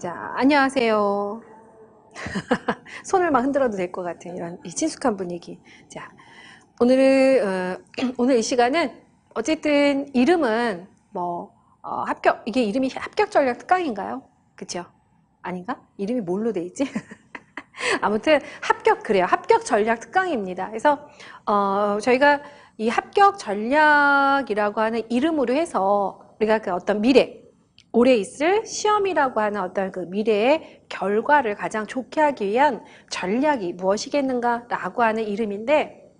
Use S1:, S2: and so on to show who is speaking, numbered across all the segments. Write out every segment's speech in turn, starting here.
S1: 자, 안녕하세요. 손을 막 흔들어도 될 것 같은 이런 이 친숙한 분위기. 자, 오늘 이 시간은 어쨌든 이름은 이게 이름이 합격 전략 특강인가요? 그쵸? 아닌가? 이름이 뭘로 돼 있지? 아무튼 그래요. 합격 전략 특강입니다. 그래서 저희가 이 합격 전략이라고 하는 이름으로 해서 우리가 그 어떤 올해 있을 시험이라고 하는 어떤 그 미래의 결과를 가장 좋게 하기 위한 전략이 무엇이겠는가라고 하는 이름인데,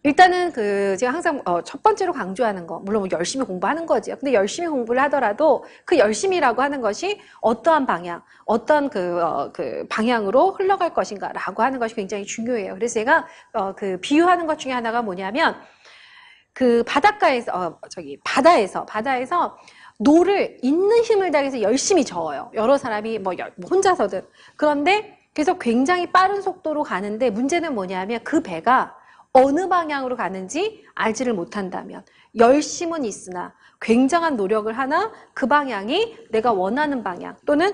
S1: 일단은 제가 항상 첫 번째로 강조하는 거, 물론 열심히 공부하는 거죠. 근데 열심히 공부를 하더라도 그 열심히라고 하는 것이 어떠한 방향, 어떤 그 방향으로 흘러갈 것인가라고 하는 것이 굉장히 중요해요. 그래서 제가 비유하는 것 중에 하나가 뭐냐면, 그 바다에서 노를 있는 힘을 다해서 열심히 저어요. 여러 사람이 뭐 혼자서든. 그런데 그래서 굉장히 빠른 속도로 가는데, 문제는 뭐냐면 그 배가 어느 방향으로 가는지 알지를 못한다면, 열심은 있으나 굉장한 노력을 하나 그 방향이 내가 원하는 방향 또는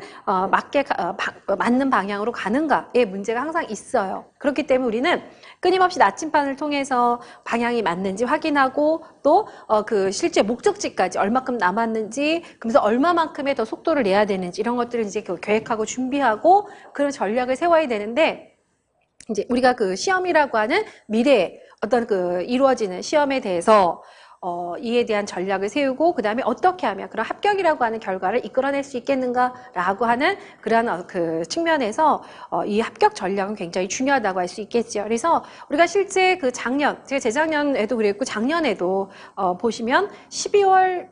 S1: 맞는 방향으로 가는가의 문제가 항상 있어요. 그렇기 때문에 우리는 끊임없이 나침반을 통해서 방향이 맞는지 확인하고, 또 실제 목적지까지 얼마큼 남았는지, 그래서 얼마만큼의 더 속도를 내야 되는지, 이런 것들을 이제 계획하고 준비하고 그런 전략을 세워야 되는데, 이제 우리가 그 시험이라고 하는 미래에 어떤 이루어지는 시험에 대해서 이에 대한 전략을 세우고, 그 다음에 어떻게 하면 그런 합격이라고 하는 결과를 이끌어낼 수 있겠는가라고 하는 그러한 그 측면에서 이 합격 전략은 굉장히 중요하다고 할 수 있겠죠. 그래서 우리가 실제 제가 재작년에도 그랬고 작년에도 보시면 12월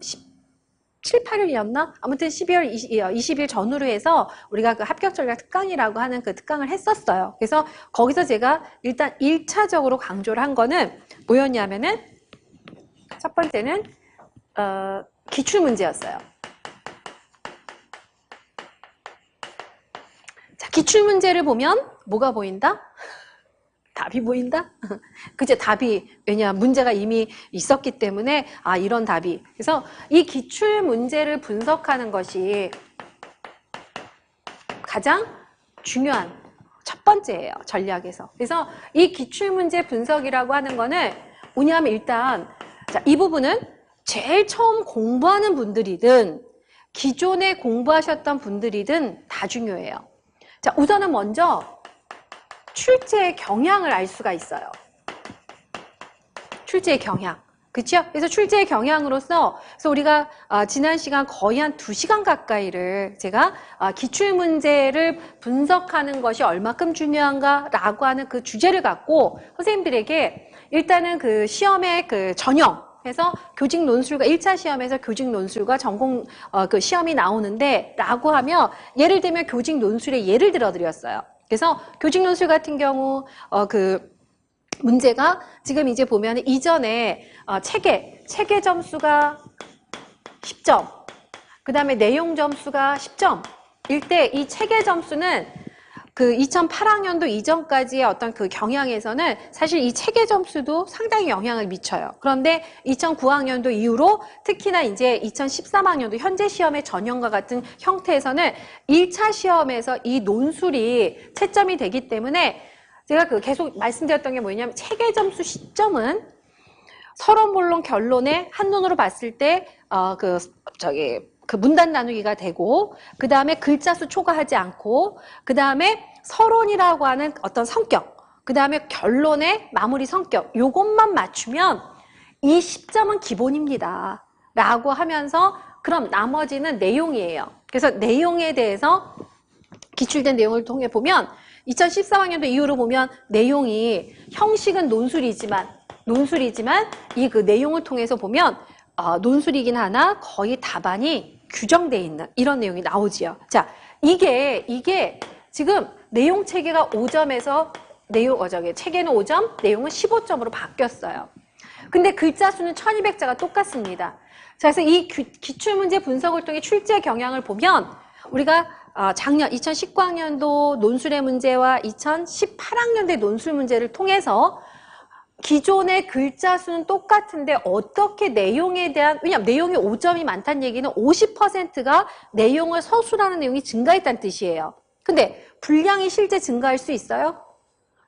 S1: 7, 8일이었나? 아무튼 12월 20일 전후로 해서 우리가 그 합격 전략 특강이라고 하는 그 특강을 했었어요. 그래서 거기서 제가 일단 1차적으로 강조를 한 거는 뭐였냐면은, 첫 번째는 기출문제였어요. 자, 기출문제를 보면 뭐가 보인다? 답이 보인다? 그죠? 답이, 왜냐, 문제가 이미 있었기 때문에, 이런 답이. 그래서 이 기출 문제를 분석하는 것이 가장 중요한 첫 번째예요, 전략에서. 그래서 이 기출 문제 분석이라고 하는 거는 뭐냐면, 일단, 자, 이 부분은 제일 처음 공부하는 분들이든, 기존에 공부하셨던 분들이든 다 중요해요. 자, 우선은 먼저, 출제의 경향을 알 수가 있어요. 출제의 경향. 그렇죠? 그래서 출제의 경향으로서, 그래서 우리가 지난 시간 거의 한 2시간 가까이를 제가 기출문제를 분석하는 것이 얼마큼 중요한가라고 하는 그 주제를 갖고 선생님들에게 일단은 그 시험의 그 전형, 그래서 교직 논술과 1차 시험에서 교직 논술과 전공 그 시험이 나오는데, 라고 하며 예를 들면 교직 논술의 예를 들어 드렸어요. 그래서 교직 논술 같은 경우 문제가 지금 이제 보면 이전에 체계 점수가 10점, 그 다음에 내용 점수가 10점일 때, 이 체계 점수는 그 2008학년도 이전까지의 어떤 그 경향에서는 사실 이 체계 점수도 상당히 영향을 미쳐요. 그런데 2009학년도 이후로, 특히나 이제 2013학년도 현재 시험의 전형과 같은 형태에서는 1차 시험에서 이 논술이 채점이 되기 때문에, 제가 계속 말씀드렸던 게 뭐냐면, 체계 점수 시점은 서론, 본론, 결론에 한눈으로 봤을 때 그 문단 나누기가 되고, 그 다음에 글자 수 초과하지 않고, 그 다음에 서론이라고 하는 어떤 성격, 그 다음에 결론의 마무리 성격, 요것만 맞추면 이 10점은 기본입니다 라고 하면서, 그럼 나머지는 내용이에요. 그래서 내용에 대해서 기출된 내용을 통해 보면 2013학년도 이후로 보면 내용이, 형식은 논술이지만 이 그 내용을 통해서 보면 논술이긴 하나 거의 답안이 규정되어 있는 이런 내용이 나오지요. 자, 이게 지금 내용 체계가 5점에서 체계는 5점, 내용은 15점으로 바뀌었어요. 근데 글자 수는 1200자가 똑같습니다. 자, 그래서 이 기출문제 분석을 통해 출제 경향을 보면, 우리가 작년 2019학년도 논술의 문제와 2018학년도의 논술 문제를 통해서 기존의 글자 수는 똑같은데 어떻게 내용에 대한, 왜냐면 내용이 5점이 많다는 얘기는 50%가 내용을 서술하는 내용이 증가했다는 뜻이에요. 근데 분량이 실제 증가할 수 있어요?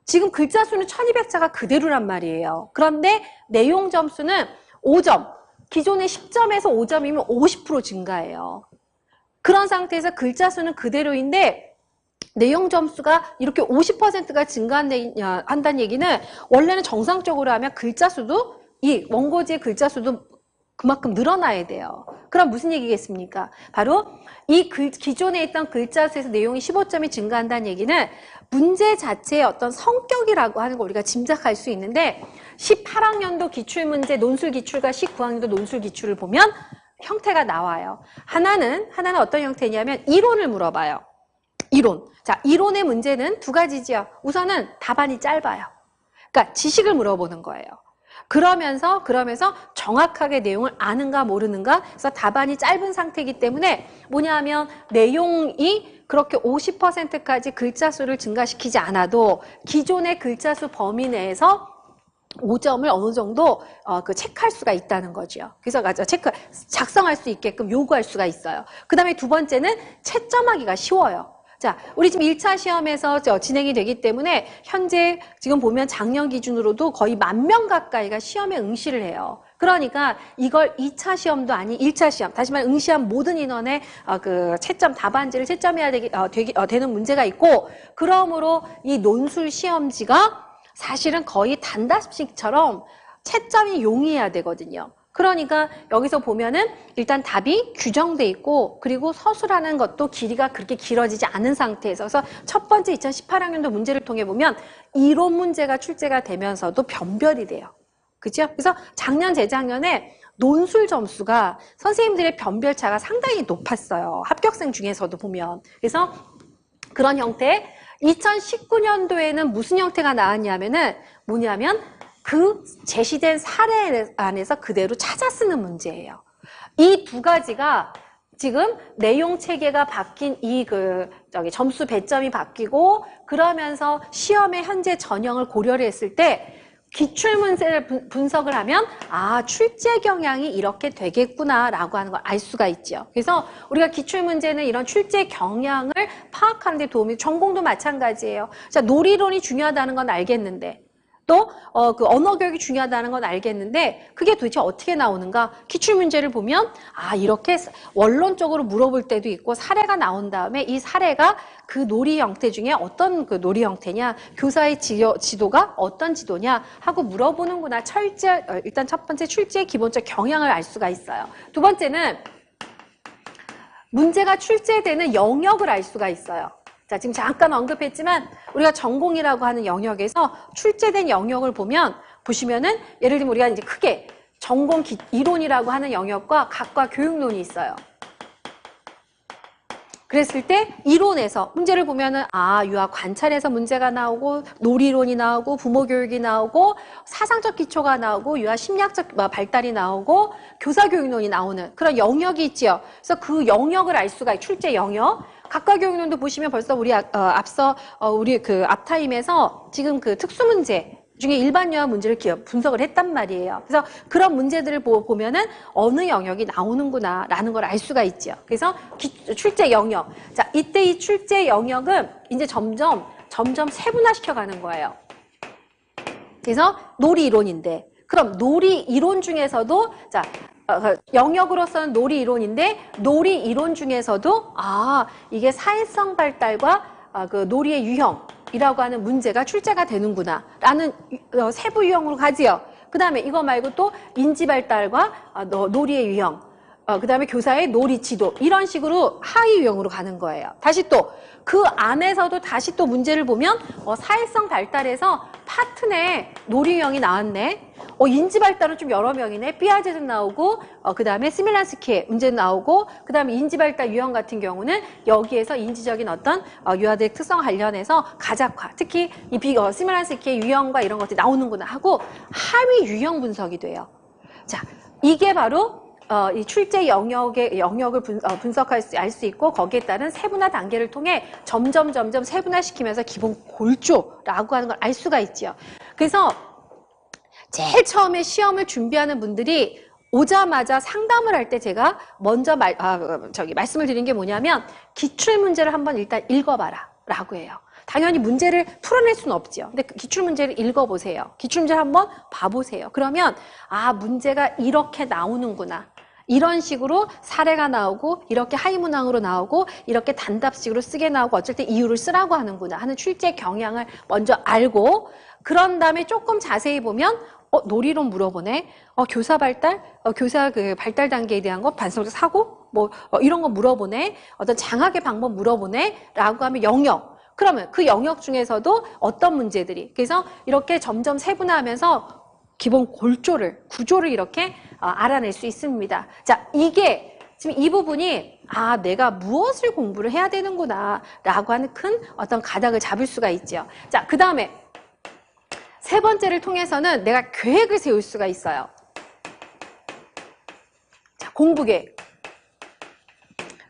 S1: 지금 글자 수는 1200자가 그대로란 말이에요. 그런데 내용 점수는 5점, 기존의 10점에서 5점이면 50% 증가해요. 그런 상태에서 글자 수는 그대로인데 내용 점수가 이렇게 50%가 증가한다는 얘기는 원래는 정상적으로 하면 글자 수도 이 원고지의 글자 수도 그만큼 늘어나야 돼요. 그럼 무슨 얘기겠습니까? 바로 이 기존에 있던 글자 수에서 내용이 15점이 증가한다는 얘기는 문제 자체의 어떤 성격이라고 하는 걸 우리가 짐작할 수 있는데 18학년도 기출문제 논술 기출과 19학년도 논술 기출을 보면 형태가 나와요. 하나는 어떤 형태냐면 이론을 물어봐요. 이론. 자, 이론의 문제는 두 가지지요. 우선은 답안이 짧아요. 그러니까 지식을 물어보는 거예요. 그러면서 정확하게 내용을 아는가 모르는가. 그래서 답안이 짧은 상태이기 때문에 뭐냐 하면 내용이 그렇게 50%까지 글자 수를 증가시키지 않아도 기존의 글자 수 범위 내에서 5점을 어느 정도 체크할 수가 있다는 거죠. 그래서 작성할 수 있게끔 요구할 수가 있어요. 그 다음에 두 번째는 채점하기가 쉬워요. 자, 우리 지금 1차 시험에서 진행이 되기 때문에 현재 지금 보면 작년 기준으로도 거의 10,000명 가까이가 시험에 응시를 해요. 그러니까 이걸 2차 시험도 아닌 1차 시험, 다시 말해 응시한 모든 인원의 그 채점 답안지를 채점해야 되는 문제가 있고, 그러므로 이 논술 시험지가 사실은 거의 단답식처럼 채점이 용이해야 되거든요. 그러니까 여기서 보면은 일단 답이 규정돼 있고 그리고 서술하는 것도 길이가 그렇게 길어지지 않은 상태에서 그래서 첫 번째 2018학년도 문제를 통해 보면 이론 문제가 출제가 되면서도 변별이 돼요. 그죠? 그래서 작년, 재작년에 논술 점수가 선생님들의 변별차가 상당히 높았어요. 합격생 중에서도 보면. 그래서 그런 형태 2019년도에는 무슨 형태가 나왔냐면은 뭐냐면 그 제시된 사례 안에서 그대로 찾아 쓰는 문제예요. 이 두 가지가 지금 내용 체계가 바뀐 점수 배점이 바뀌고 그러면서 시험의 현재 전형을 고려를 했을 때 기출문제를 분석을 하면 출제 경향이 이렇게 되겠구나라고 하는 걸 알 수가 있죠. 그래서 우리가 기출문제는 이런 출제 경향을 파악하는 데 도움이, 전공도 마찬가지예요. 자, 놀이론이 중요하다는 건 알겠는데 또 그 언어 교육이 중요하다는 건 알겠는데 그게 도대체 어떻게 나오는가? 기출문제를 보면 이렇게 원론적으로 물어볼 때도 있고 사례가 나온 다음에 이 사례가 그 놀이 형태 중에 어떤 그 놀이 형태냐, 교사의 지도가 어떤 지도냐 하고 물어보는구나. 일단 첫 번째 출제의 기본적 경향을 알 수가 있어요. 두 번째는 문제가 출제되는 영역을 알 수가 있어요. 자, 지금 잠깐 언급했지만 우리가 전공이라고 하는 영역에서 출제된 영역을 보시면은 예를 들면 우리가 이제 크게 전공 이론이라고 하는 영역과 각과 교육론이 있어요. 그랬을 때 이론에서 문제를 보면은 유아 관찰에서 문제가 나오고 놀이론이 나오고 부모 교육이 나오고 사상적 기초가 나오고 유아 심리학적 발달이 나오고 교사 교육론이 나오는 그런 영역이 있지요. 그래서 그 영역을 알 수가 출제 영역. 각과 교육론도 보시면 벌써 우리 앞서 우리 그 앞타임에서 지금 그 특수문제 중에 일반 유아 문제를 분석을 했단 말이에요. 그래서 그런 문제들을 보면은 어느 영역이 나오는구나라는 걸 알 수가 있죠. 그래서 출제 영역. 자, 이때 이 출제 영역은 이제 점점 세분화시켜 가는 거예요. 그래서 놀이 이론인데, 그럼 놀이 이론 중에서도 자, 영역으로서는 놀이 이론인데 놀이 이론 중에서도 이게 사회성 발달과 그 놀이의 유형이라고 하는 문제가 출제가 되는구나 라는 세부 유형으로 가지요. 그 다음에 이거 말고 또 인지 발달과 놀이의 유형, 그 다음에 교사의 놀이 지도 이런 식으로 하위 유형으로 가는 거예요. 다시 또 그 안에서도 다시 또 문제를 보면 사회성 발달에서 파트 내 놀이 유형이 나왔네. 인지 발달은 좀 여러 명이네. 삐아제도 나오고 그 다음에 스밀란스키의 문제도 나오고 그 다음에 인지 발달 유형 같은 경우는 여기에서 인지적인 어떤 유아들의 특성 관련해서 가작화, 특히 이 스밀란스키의 유형과 이런 것들이 나오는구나 하고 하위 유형 분석이 돼요. 자, 이게 바로 이 출제 영역을 분석할 알 수 있고 거기에 따른 세분화 단계를 통해 점점 세분화시키면서 기본 골조라고 하는 걸 알 수가 있죠. 그래서 제일 처음에 시험을 준비하는 분들이 오자마자 상담을 할 때 제가 먼저 말씀을 드린 게 뭐냐면 기출문제를 한번 일단 읽어봐라 라고 해요. 당연히 문제를 풀어낼 수는 없죠. 근데 기출문제를 읽어보세요. 기출문제를 한번 봐보세요. 그러면 아, 문제가 이렇게 나오는구나. 이런 식으로 사례가 나오고 이렇게 하이문항으로 나오고 이렇게 단답식으로 쓰게 나오고 어쩔 때 이유를 쓰라고 하는구나 하는 출제 경향을 먼저 알고 그런 다음에 조금 자세히 보면 놀이론 물어보네. 교사 발달, 교사 그 발달 단계에 대한 거, 반성적 사고, 이런 거 물어보네. 어떤 장학의 방법 물어보네. 라고 하면 영역. 그러면 그 영역 중에서도 어떤 문제들이. 그래서 이렇게 점점 세분화하면서 기본 구조를 이렇게 알아낼 수 있습니다. 자, 이게 지금 이 부분이 내가 무엇을 공부를 해야 되는구나. 라고 하는 큰 어떤 가닥을 잡을 수가 있죠. 자, 그 다음에 세 번째를 통해서는 내가 계획을 세울 수가 있어요. 자, 공부계획.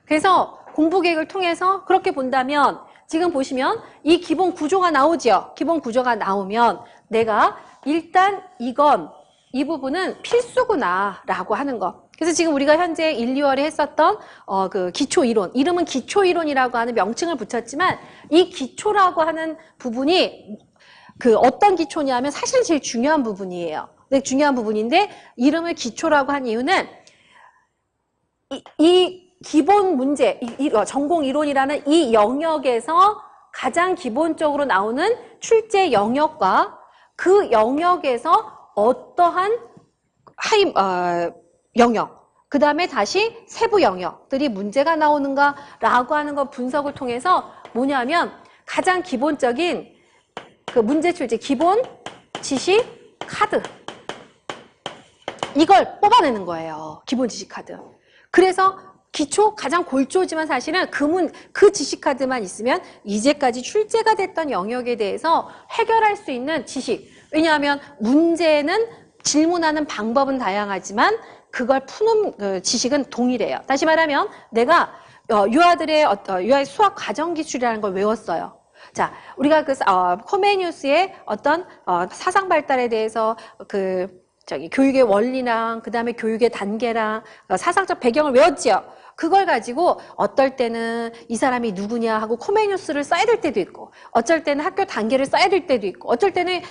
S1: 그래서 공부계획을 통해서 그렇게 본다면 지금 보시면 이 기본 구조가 나오죠. 기본 구조가 나오면 내가 일단 이 부분은 필수구나 라고 하는 거. 그래서 지금 우리가 현재 1, 2월에 했었던 그 기초이론, 이름은 기초이론이라고 하는 명칭을 붙였지만 이 기초라고 하는 부분이 그 어떤 기초냐면 사실 제일 중요한 부분이에요. 근데 중요한 부분인데 이름을 기초라고 한 이유는 이 기본 문제, 전공 이론이라는 이 영역에서 가장 기본적으로 나오는 출제 영역과 그 영역에서 어떠한 영역, 그 다음에 다시 세부 영역들이 문제가 나오는가라고 하는 거 분석을 통해서 뭐냐면 가장 기본적인 그 문제 출제 기본 지식 카드 이걸 뽑아내는 거예요. 기본 지식 카드. 그래서 기초 가장 골조지만 사실은 그 지식 카드만 있으면 이제까지 출제가 됐던 영역에 대해서 해결할 수 있는 지식. 왜냐하면 문제는 질문하는 방법은 다양하지만 그걸 푸는 지식은 동일해요. 다시 말하면 내가 유아들의 수학 과정 기출이라는 걸 외웠어요. 자, 우리가 코메니우스의 어떤 사상 발달에 대해서 교육의 원리랑 그다음에 교육의 단계랑 사상적 배경을 외웠지요. 그걸 가지고 어떨 때는 이 사람이 누구냐 하고 코메니우스를 써야 될 때도 있고 어쩔 때는 학교 단계를 써야 될 때도 있고 어쩔 때는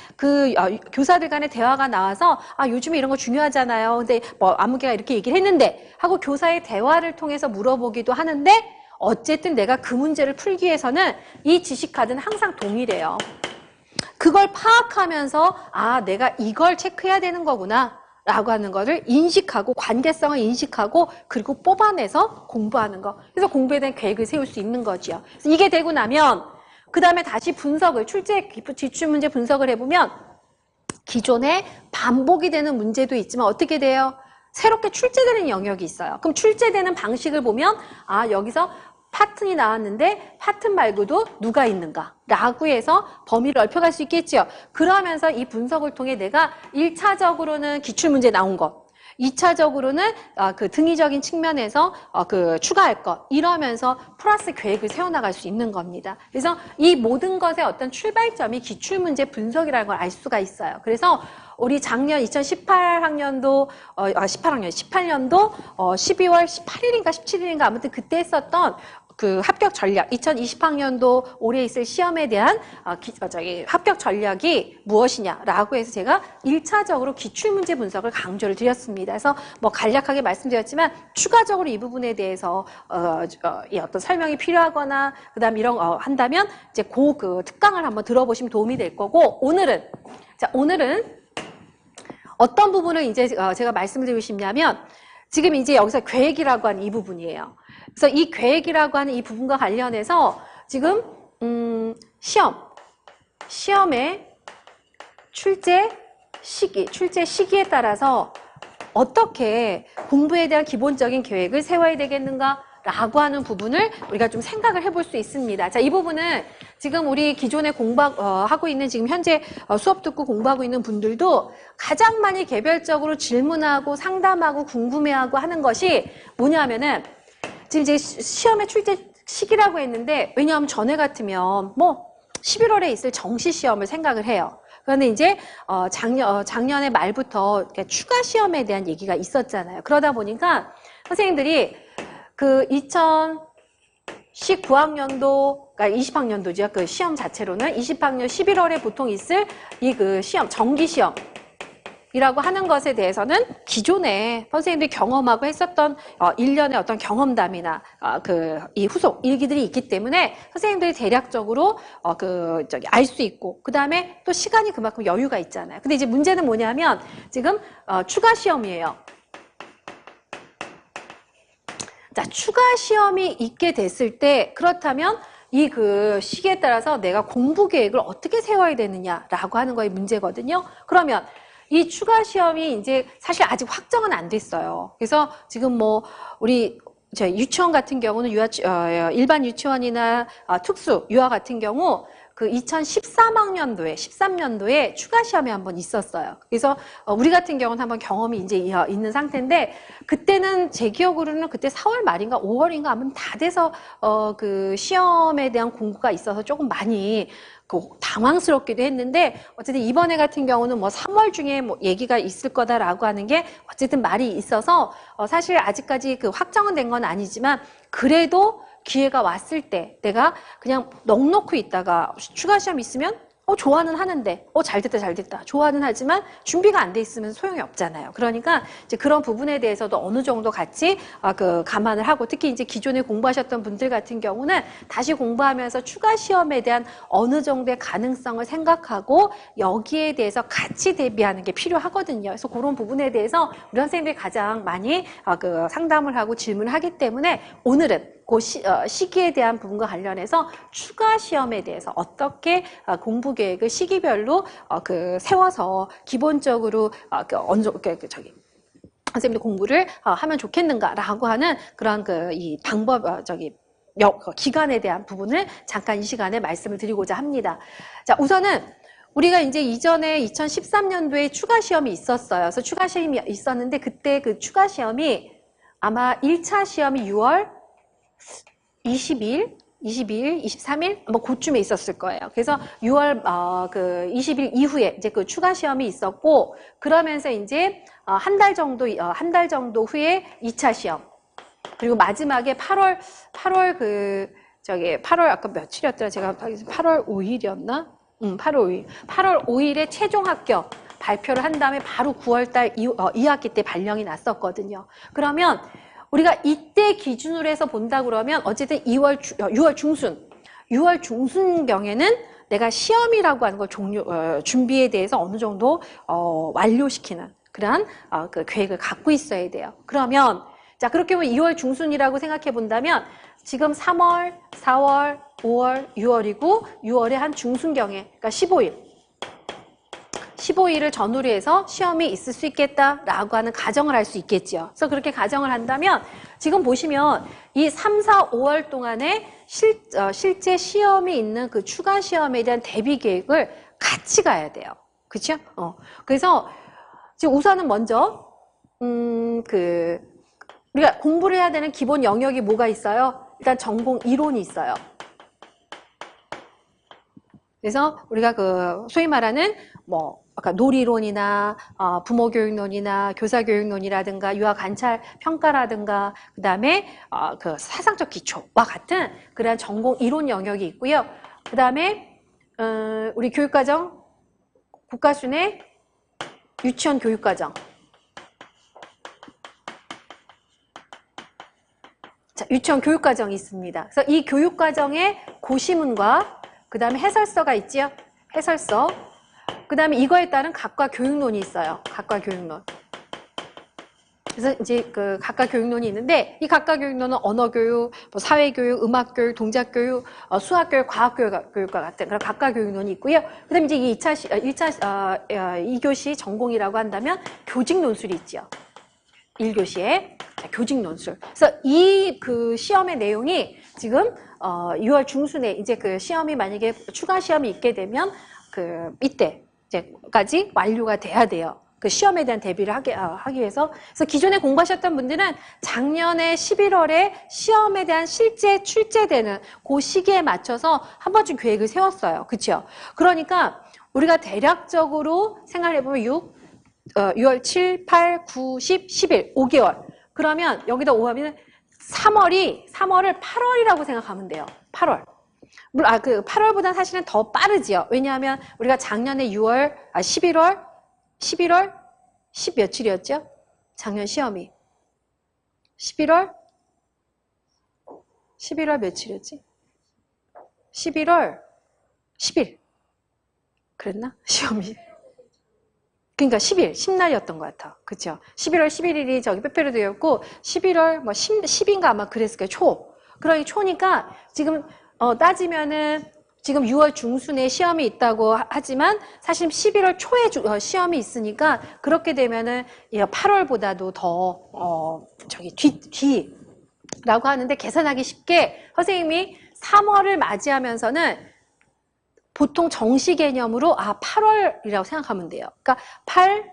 S1: 교사들 간의 대화가 나와서 요즘에 이런 거 중요하잖아요. 근데 아무개가 이렇게 얘기를 했는데 하고 교사의 대화를 통해서 물어보기도 하는데 어쨌든 내가 그 문제를 풀기 위해서는 이 지식 카드는 항상 동일해요. 그걸 파악하면서 내가 이걸 체크해야 되는 거구나 라고 하는 거를 인식하고 관계성을 인식하고 그리고 뽑아내서 공부하는 거. 그래서 공부에 대한 계획을 세울 수 있는 거죠. 그래서 이게 되고 나면 그 다음에 다시 출제 기출문제 분석을 해보면 기존에 반복이 되는 문제도 있지만 어떻게 돼요? 새롭게 출제되는 영역이 있어요. 그럼 출제되는 방식을 보면 여기서 파튼이 나왔는데 파튼 말고도 누가 있는가 라고 해서 범위를 넓혀갈 수 있겠죠. 그러면서 이 분석을 통해 내가 1차적으로는 기출문제 나온 것 2차적으로는 그 등위적인 측면에서 추가할 것 이러면서 플러스 계획을 세워나갈 수 있는 겁니다. 그래서 이 모든 것의 어떤 출발점이 기출문제 분석이라는 걸 알 수가 있어요. 그래서 우리 작년 18년도 12월 18일인가 17일인가 아무튼 그때 했었던 그 합격 전략, 2020학년도 올해 있을 시험에 대한 합격 전략이 무엇이냐라고 해서 제가 1차적으로 기출문제 분석을 강조를 드렸습니다. 그래서 간략하게 말씀드렸지만 추가적으로 이 부분에 대해서 어떤 설명이 필요하거나 그다음 이런 한다면 이제 그 특강을 한번 들어보시면 도움이 될 거고 오늘은 어떤 부분을 이제 제가 말씀을 드리고 싶냐면 지금 이제 여기서 계획이라고 하는 이 부분이에요. 그래서 이 계획이라고 하는 이 부분과 관련해서 지금 시험의 출제 시기에 따라서 어떻게 공부에 대한 기본적인 계획을 세워야 되겠는가라고 하는 부분을 우리가 좀 생각을 해볼 수 있습니다. 자, 이 부분은 지금 우리 기존에 하고 있는 지금 현재 수업 듣고 공부하고 있는 분들도 가장 많이 개별적으로 질문하고 상담하고 궁금해하고 하는 것이 뭐냐면은 지금 이제 시험의 출제 시기라고 했는데 왜냐하면 전에 같으면 11월에 있을 정시 시험을 생각을 해요. 그런데 이제 작년의 말부터 이렇게 추가 시험에 대한 얘기가 있었잖아요. 그러다 보니까 선생님들이 그 2019학년도, 그러니까 20학년도죠. 그 시험 자체로는 20학년 11월에 보통 있을 이 그 시험, 정기 시험. 이라고 하는 것에 대해서는 기존에 선생님들이 경험하고 했었던 일련의 어떤 경험담이나 이 후속 일기들이 있기 때문에 선생님들이 대략적으로 알 수 있고 그 다음에 또 시간이 그만큼 여유가 있잖아요. 근데 이제 문제는 뭐냐면 지금 추가 시험이에요. 자, 추가 시험이 있게 됐을 때 그렇다면 이 그 시기에 따라서 내가 공부 계획을 어떻게 세워야 되느냐라고 하는 거의 문제거든요. 그러면 이 추가 시험이 이제 사실 아직 확정은 안 됐어요. 그래서 지금 뭐 우리 유치원 같은 경우는 일반 유치원이나 특수 유아 같은 경우 그 13년도에 추가 시험이 한번 있었어요. 그래서 우리 같은 경우는 한번 경험이 이제 있는 상태인데 그때는 제 기억으로는 그때 4월 말인가 5월인가 아마 다 돼서 그 시험에 대한 공부가 있어서 조금 많이 당황스럽기도 했는데 어쨌든 이번에 같은 경우는 뭐 3월 중에 뭐 얘기가 있을 거다라고 하는 게 어쨌든 말이 있어서 사실 아직까지 그 확정은 된 건 아니지만 그래도 기회가 왔을 때 내가 그냥 넋 놓고 있다가 추가 시험 있으면 좋아는 하는데 잘 됐다 좋아는 하지만 준비가 안 돼 있으면 소용이 없잖아요. 그러니까 이제 그런 부분에 대해서도 어느 정도 같이 감안을 하고 특히 이제 기존에 공부하셨던 분들 같은 경우는 다시 공부하면서 추가 시험에 대한 어느 정도의 가능성을 생각하고 여기에 대해서 같이 대비하는 게 필요하거든요. 그래서 그런 부분에 대해서 우리 선생님들이 가장 많이 상담을 하고 질문을 하기 때문에 오늘은 그 시기에 대한 부분과 관련해서 추가 시험에 대해서 어떻게 공부 계획을 시기별로 세워서 기본적으로 어느 정도 선생님들 공부를 하면 좋겠는가라고 하는 그런 이 방법 기간에 대한 부분을 잠깐 이 시간에 말씀을 드리고자 합니다. 자, 우선은 우리가 이제 이전에 2013년도에 추가 시험이 있었어요. 그래서 추가 시험이 있었는데 그때 그 추가 시험이 아마 1차 시험이 6월 22일, 23일 뭐 그쯤에 있었을 거예요. 그래서 6월 20일 이후에 이제 그 추가 시험이 있었고 그러면서 이제 한 달 정도 후에 2차 시험. 그리고 마지막에 8월 아까 며칠이었더라? 제가 8월 5일이었나? 8월 5일에 최종 합격 발표를 한 다음에 바로 9월 달 2학기 때 발령이 났었거든요. 그러면 우리가 이때 기준으로 해서 본다 그러면 어쨌든 6월 중순경에는 내가 시험이라고 하는 걸 준비에 대해서 어느 정도 완료시키는 그러한 그 계획을 갖고 있어야 돼요. 그러면 자 그렇게 보면 2월 중순이라고 생각해 본다면 지금 3월, 4월, 5월, 6월이고 6월에 한 중순경에 그러니까 15일을 전후로 해서 시험이 있을 수 있겠다라고 하는 가정을 할 수 있겠죠. 그래서 그렇게 가정을 한다면 지금 보시면 이 3, 4, 5월 동안에 실제 시험이 있는 그 추가 시험에 대한 대비 계획을 같이 가야 돼요. 그렇죠? 그래서 지금 우선은 먼저 우리가 공부를 해야 되는 기본 영역이 뭐가 있어요? 일단 전공 이론이 있어요. 그래서 우리가 소위 말하는 아까 놀이론이나 부모교육론이나 교사교육론이라든가 유아관찰 평가라든가 그다음에 그 사상적 기초와 같은 그러한 전공 이론 영역이 있고요. 그다음에 우리 교육과정 국가순회 유치원 교육과정. 자, 유치원 교육과정이 있습니다. 그래서 이 교육과정의 고시문과 그 다음에 해설서가 있지요. 해설서. 그 다음에 이거에 따른 각과 교육론이 있어요. 각과 교육론. 그래서 이제 그 각과 교육론이 있는데 이 각과 교육론은 언어교육, 사회교육, 음악교육, 동작교육, 수학교육, 과학교육과 같은 그런 각과 교육론이 있고요. 그 다음에 이제 이 2교시 전공이라고 한다면 교직논술이 있죠. 1교시에 교직 논술. 그래서 이 그 시험의 내용이 지금 6월 중순에 이제 그 시험이 만약에 추가 시험이 있게 되면 이때까지 완료가 돼야 돼요. 그 시험에 대한 대비를 하기 위해서. 그래서 기존에 공부하셨던 분들은 작년에 11월에 시험에 대한 실제 출제되는 그 시기에 맞춰서 한 번쯤 계획을 세웠어요. 그렇죠? 그러니까 우리가 대략적으로 생각해보면 6월 7, 8, 9, 10, 11, 5개월. 그러면 여기다 5하면 3월을 8월이라고 생각하면 돼요. 8월. 물론, 8월보다는 사실은 더 빠르지요. 왜냐하면 우리가 작년에 11월, 10 며칠이었죠? 작년 시험이. 11월 며칠이었지? 11월 10일. 그랬나? 시험이. 그러니까 10날이었던 것 같아. 그쵸? 11월 11일이 저기 빼빼로데이였고, 11월 10인가 아마 그랬을 거예요. 초. 그러니 초니까 지금, 따지면은 지금 6월 중순에 시험이 있다고 하지만 사실 11월 초에 시험이 있으니까 그렇게 되면은 8월보다도 더, 뒤라고 하는데 계산하기 쉽게 선생님이 3월을 맞이하면서는 보통 정시 개념으로 8월이라고 생각하면 돼요. 그러니까 8,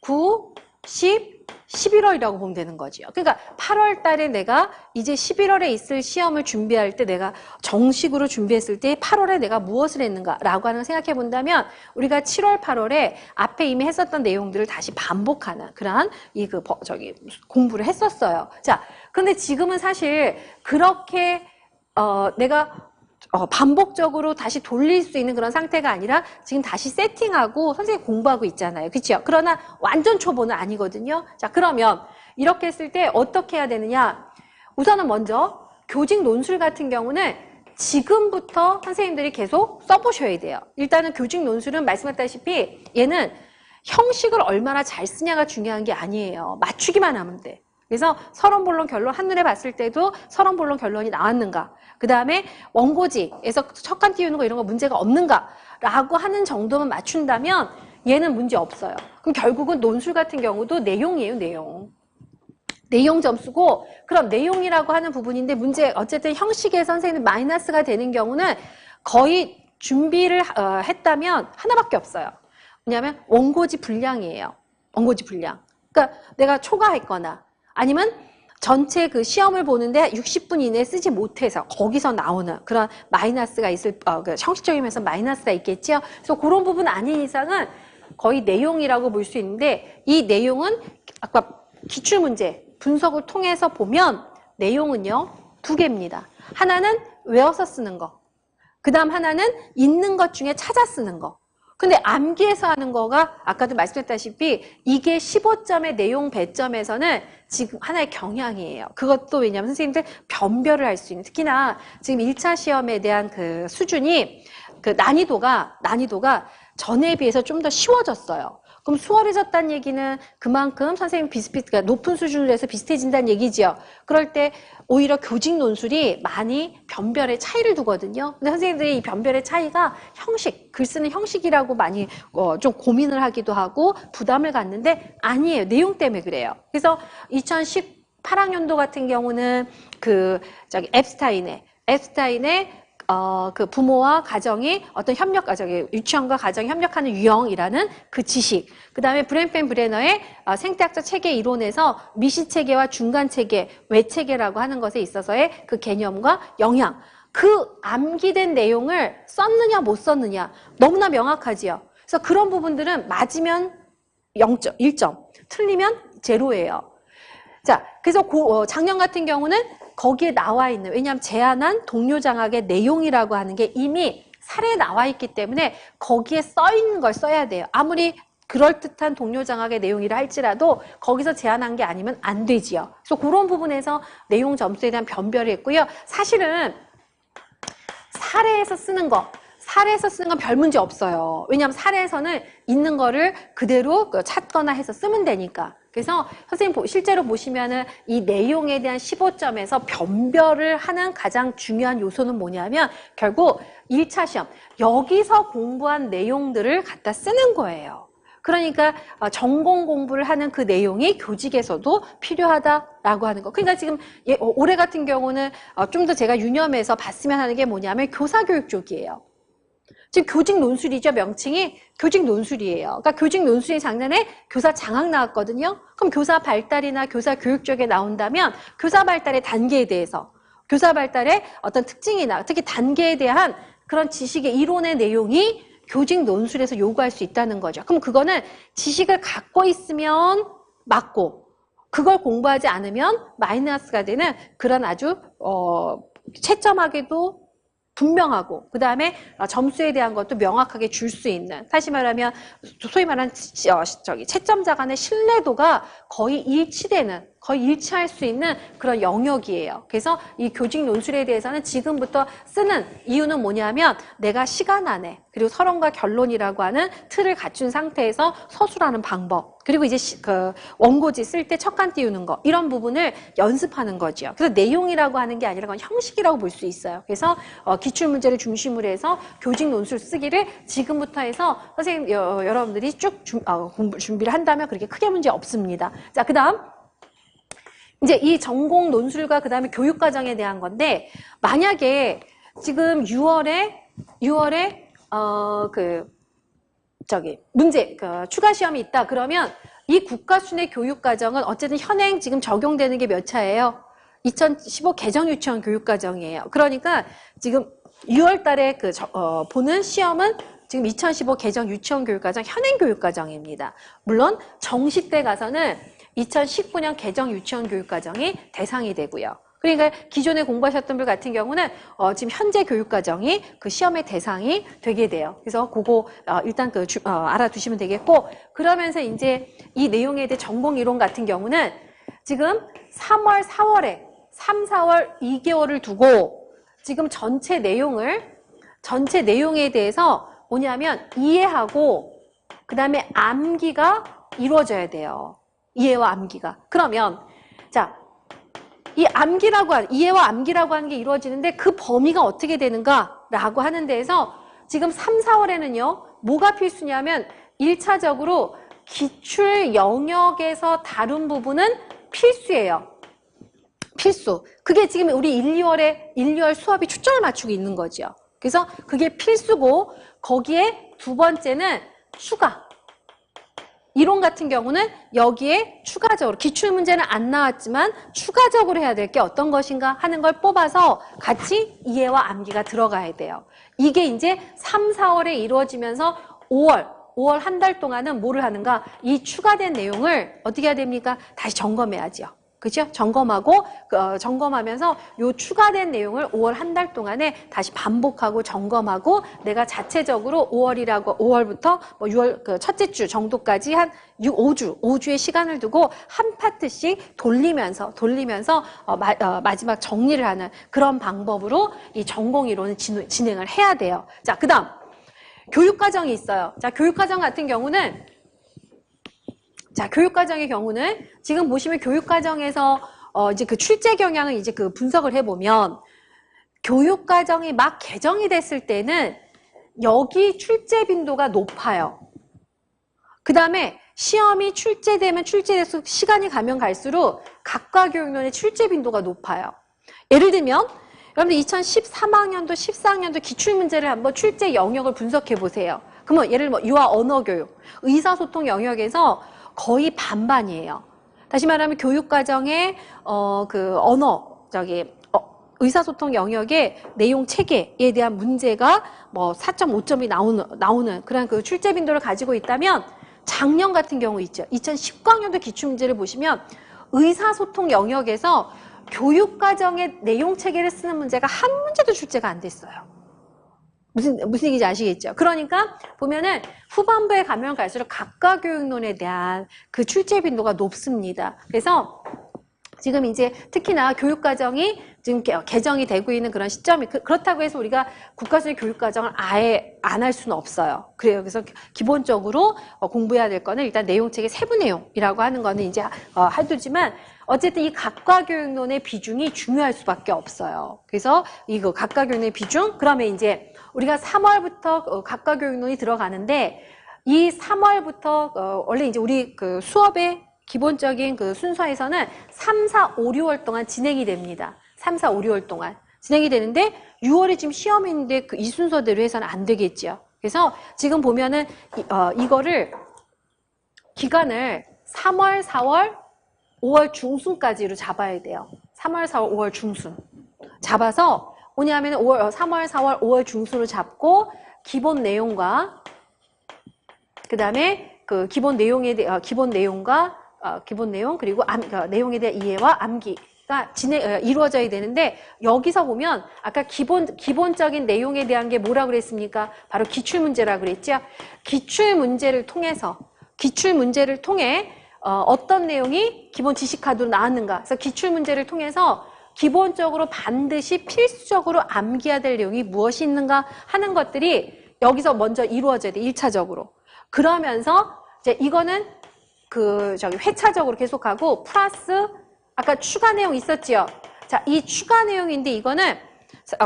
S1: 9, 10, 11월이라고 보면 되는 거죠. 그러니까 8월 달에 내가 이제 11월에 있을 시험을 준비할 때 내가 정식으로 준비했을 때 8월에 내가 무엇을 했는가라고 하는 걸 생각해 본다면 우리가 7월, 8월에 앞에 이미 했었던 내용들을 다시 반복하는 그러한 공부를 했었어요. 자, 그런데 지금은 사실 그렇게 내가 반복적으로 다시 돌릴 수 있는 그런 상태가 아니라 지금 다시 세팅하고 선생님 공부하고 있잖아요. 그렇죠? 그러나 완전 초보는 아니거든요. 자, 그러면 이렇게 했을 때 어떻게 해야 되느냐? 우선은 먼저 교직 논술 같은 경우는 지금부터 선생님들이 계속 써보셔야 돼요. 일단은 교직 논술은 말씀했다시피 얘는 형식을 얼마나 잘 쓰냐가 중요한 게 아니에요. 맞추기만 하면 돼. 그래서 서론본론 결론 한눈에 봤을 때도 서론본론 결론이 나왔는가, 그 다음에 원고지에서 척간 띄우는 거 이런 거 문제가 없는가라고 하는 정도만 맞춘다면 얘는 문제 없어요. 그럼 결국은 논술 같은 경우도 내용이에요, 내용. 내용 점수고, 그럼 내용이라고 하는 부분인데 문제 어쨌든 형식에 선생님 마이너스가 되는 경우는 거의 준비를 했다면 하나밖에 없어요. 왜냐하면 원고지 분량이에요. 원고지 분량. 그러니까 내가 초과했거나 아니면 전체 그 시험을 보는데 60분 이내에 쓰지 못해서 거기서 나오는 그런 마이너스가 있을, 형식적인 면에서 마이너스가 있겠죠. 그래서 그런 부분 아닌 이상은 거의 내용이라고 볼 수 있는데 이 내용은 아까 기출문제 분석을 통해서 보면 내용은요, 2개입니다. 하나는 외워서 쓰는 거. 그 다음 하나는 있는 것 중에 찾아 쓰는 거. 근데 암기해서 하는 거가 아까도 말씀드렸다시피 이게 15점의 내용 배점에서는 지금 하나의 경향이에요. 그것도 왜냐하면 선생님들 변별을 할 수 있는, 특히나 지금 1차 시험에 대한 그 수준이 그 난이도가 전에 비해서 좀 더 쉬워졌어요. 그럼 수월해졌다는 얘기는 그만큼 선생님 그러니까 높은 수준으로 해서 비슷해진다는 얘기지요. 그럴 때 오히려 교직 논술이 많이 변별의 차이를 두거든요. 근데 선생님들이 이 변별의 차이가 글 쓰는 형식이라고 많이 좀 고민을 하기도 하고 부담을 갖는데 아니에요. 내용 때문에 그래요. 그래서 2018학년도 같은 경우는 앱스타인의 그 부모와 가정이 어떤 유치원과 가정이 협력하는 유형이라는 그 지식. 그 다음에 브렌펜-브레너의 생태학적 체계 이론에서 미시체계와 중간체계, 외체계라고 하는 것에 있어서의 그 개념과 영향. 그 암기된 내용을 썼느냐 못 썼느냐 너무나 명확하지요. 그래서 그런 부분들은 맞으면 0점, 1점, 틀리면 0예요. 자, 그래서 작년 같은 경우는 거기에 나와 있는, 왜냐하면 제안한 동료 장학의 내용이라고 하는 게 이미 사례에 나와 있기 때문에 거기에 써 있는 걸 써야 돼요. 아무리 그럴듯한 동료 장학의 내용이라 할지라도 거기서 제안한 게 아니면 안 되지요. 그래서 그런 부분에서 내용 점수에 대한 변별을 했고요. 사실은 사례에서 쓰는 건 별 문제 없어요. 왜냐하면 사례에서는 있는 거를 그대로 찾거나 해서 쓰면 되니까. 그래서 선생님 실제로 보시면은 이 내용에 대한 15점에서 변별을 하는 가장 중요한 요소는 뭐냐면 결국 1차 시험, 여기서 공부한 내용들을 갖다 쓰는 거예요. 그러니까 전공 공부를 하는 그 내용이 교직에서도 필요하다라고 하는 거. 그러니까 지금 올해 같은 경우는 좀 더 제가 유념해서 봤으면 하는 게 뭐냐면 교사교육 쪽이에요. 지금 교직 논술이죠, 명칭이. 교직 논술이에요. 그러니까 교직 논술이 작년에 교사 장학 나왔거든요. 그럼 교사 발달이나 교사 교육 쪽에 나온다면 교사 발달의 단계에 대해서, 교사 발달의 어떤 특징이나 특히 단계에 대한 그런 지식의 이론의 내용이 교직 논술에서 요구할 수 있다는 거죠. 그럼 그거는 지식을 갖고 있으면 맞고 그걸 공부하지 않으면 마이너스가 되는 그런 아주 채점하기도 분명하고 그 다음에 점수에 대한 것도 명확하게 줄 수 있는, 다시 말하면 소위 말하는 채점자 간의 신뢰도가 거의 일치할 수 있는 그런 영역이에요. 그래서 이 교직 논술에 대해서는 지금부터 쓰는 이유는 뭐냐면 내가 시간 안에 그리고 서론과 결론이라고 하는 틀을 갖춘 상태에서 서술하는 방법, 그리고 이제 그 원고지 쓸 때 척간 띄우는 거, 이런 부분을 연습하는 거죠. 그래서 내용이라고 하는 게 아니라 그건 형식이라고 볼 수 있어요. 그래서 기출문제를 중심으로 해서 교직 논술 쓰기를 지금부터 해서 선생님 여러분들이 쭉 공부 준비를 한다면 그렇게 크게 문제 없습니다. 자, 그다음 이제 이 전공 논술과 그다음에 교육 과정에 대한 건데, 만약에 지금 6월에 문제 추가 시험이 있다 그러면 이 국가순회 교육 과정은 어쨌든 현행 지금 적용되는 게 몇 차예요? 2015 개정 유치원 교육 과정이에요. 그러니까 지금 6월 달에 보는 시험은 지금 2015 개정 유치원 교육 과정 현행 교육 과정입니다. 물론 정시 때 가서는 2019년 개정 유치원 교육 과정이 대상이 되고요. 그러니까 기존에 공부하셨던 분 같은 경우는 지금 현재 교육 과정이 그 시험의 대상이 되게 돼요. 그래서 그거 일단 알아두시면 되겠고, 그러면서 이제 이 내용에 대해 전공 이론 같은 경우는 지금 3월, 4월에 3, 4월 2개월을 두고 지금 전체 내용에 대해서 뭐냐면 이해하고 그 다음에 암기가 이루어져야 돼요. 이해와 암기가. 그러면 자, 이해와 암기라고 하는 게 이루어지는데 그 범위가 어떻게 되는가라고 하는 데에서 지금 3, 4월에는요. 뭐가 필수냐면 1차적으로 기출 영역에서 다룬 부분은 필수예요. 필수. 그게 지금 우리 1, 2월 수업이 초점을 맞추고 있는 거죠. 그래서 그게 필수고, 거기에 두 번째는 추가. 이론 같은 경우는 여기에 추가적으로, 기출문제는 안 나왔지만 추가적으로 해야 될 게 어떤 것인가 하는 걸 뽑아서 같이 이해와 암기가 들어가야 돼요. 이게 이제 3, 4월에 이루어지면서 5월 한 달 동안은 뭐를 하는가? 이 추가된 내용을 어떻게 해야 됩니까? 다시 점검해야죠. 그죠? 점검하면서 요 추가된 내용을 5월 한 달 동안에 다시 반복하고 점검하고, 내가 자체적으로 5월부터 뭐 6월 첫째 주 정도까지 한 5주의 시간을 두고 한 파트씩 돌리면서 마지막 정리를 하는 그런 방법으로 이 전공 이론을 진행을 해야 돼요. 자, 그다음 교육과정이 있어요. 자, 교육과정 같은 경우는, 교육과정의 경우는 지금 보시면 교육과정에서 이제 그 출제 경향을 이제 그 분석을 해보면, 교육과정이 막 개정이 됐을 때는 여기 출제 빈도가 높아요. 그 다음에 시험이 출제돼서 시간이 가면 갈수록 각과 교육론의 출제 빈도가 높아요. 예를 들면 여러분들 2013학년도 14학년도 기출문제를 한번 출제 영역을 분석해 보세요. 그러면 예를 들면 유아 언어교육, 의사소통 영역에서 거의 반반이에요. 다시 말하면 교육과정의 의사소통 영역의 내용 체계에 대한 문제가 뭐 4.5점이 나오는 그런 그 출제 빈도를 가지고 있다면, 작년 같은 경우 있죠. 2019학년도 기출문제를 보시면 의사소통 영역에서 교육과정의 내용 체계를 쓰는 문제가 한 문제도 출제가 안 됐어요. 무슨 얘기인지 아시겠죠? 그러니까 보면은 후반부에 가면 갈수록 각과 교육론에 대한 그 출제 빈도가 높습니다. 그래서 지금 이제 특히나 교육과정이 지금 개정이 되고 있는 그런 시점이, 그렇다고 해서 우리가 국가수의 교육과정을 아예 안 할 수는 없어요. 그래요. 그래서 기본적으로 공부해야 될 거는 일단 내용책의 세부 내용이라고 하는 거는 이제 해두지만, 어쨌든 이 각과 교육론의 비중이 중요할 수밖에 없어요. 그래서 이거 각과 교육론의 비중, 그러면 이제 우리가 3월부터 각과 교육론이 들어가는데, 이 3월부터 원래 이제 우리 그 수업의 기본적인 그 순서에서는 3, 4, 5, 6월 동안 진행이 됩니다. 3, 4, 5, 6월 동안 진행이 되는데 6월에 지금 시험이 있는데 이 순서대로 해서는 안 되겠죠. 그래서 지금 보면은 이거를 기간을 3월, 4월, 5월 중순까지로 잡아야 돼요. 3월, 4월, 5월 중순 잡아서 뭐냐면 3월, 4월, 5월 중순으로 잡고 기본 내용과 그 다음에 그 기본 내용에 대해 기본 내용과 기본 내용 그리고 내용에 대한 이해와 암기가 이루어져야 되는데 여기서 보면 아까 기본적인 내용에 대한 게 뭐라고 그랬습니까? 바로 기출문제라고 그랬죠. 기출문제를 통해 어떤 내용이 기본 지식카드로 나왔는가. 그래서 기출문제를 통해서 기본적으로 반드시 필수적으로 암기해야 될 내용이 무엇이 있는가 하는 것들이 여기서 먼저 이루어져야 돼. 1차적으로. 그러면서 이제 이거는 회차적으로 계속하고 플러스 아까 추가 내용 있었지요. 자, 이 추가 내용인데 이거는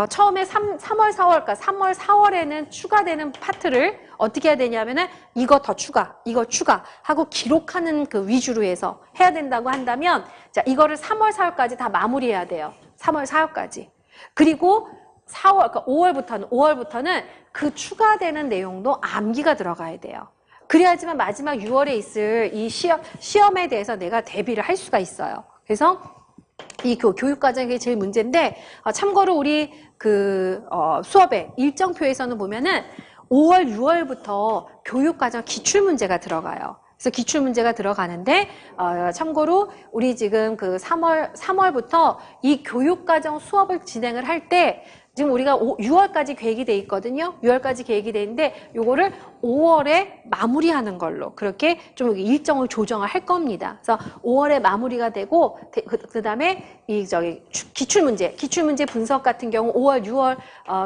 S1: 처음에 3월, 4월, 3월, 4월에는 추가되는 파트를 어떻게 해야 되냐면은 이거 추가 하고 기록하는 그 위주로 해서 해야 된다고 한다면 자, 이거를 3월, 4월까지 다 마무리해야 돼요. 3월, 4월까지. 그리고 5월부터는 그 추가되는 내용도 암기가 들어가야 돼요. 그래야지만 마지막 6월에 있을 이 시험에 대해서 내가 대비를 할 수가 있어요. 그래서 이 교육과정이 제일 문제인데, 참고로 우리 수업의 일정표에서는 보면은 5월, 6월부터 교육과정 기출문제가 들어가요. 그래서 기출문제가 들어가는데, 참고로 우리 지금 3월부터 이 교육과정 수업을 진행을 할 때, 지금 우리가 6월까지 계획이 돼 있거든요. 6월까지 계획이 돼 있는데 요거를 5월에 마무리하는 걸로 그렇게 좀 일정을 조정을 할 겁니다. 그래서 5월에 마무리가 되고 그다음에 기출문제 분석 같은 경우 5월, 6월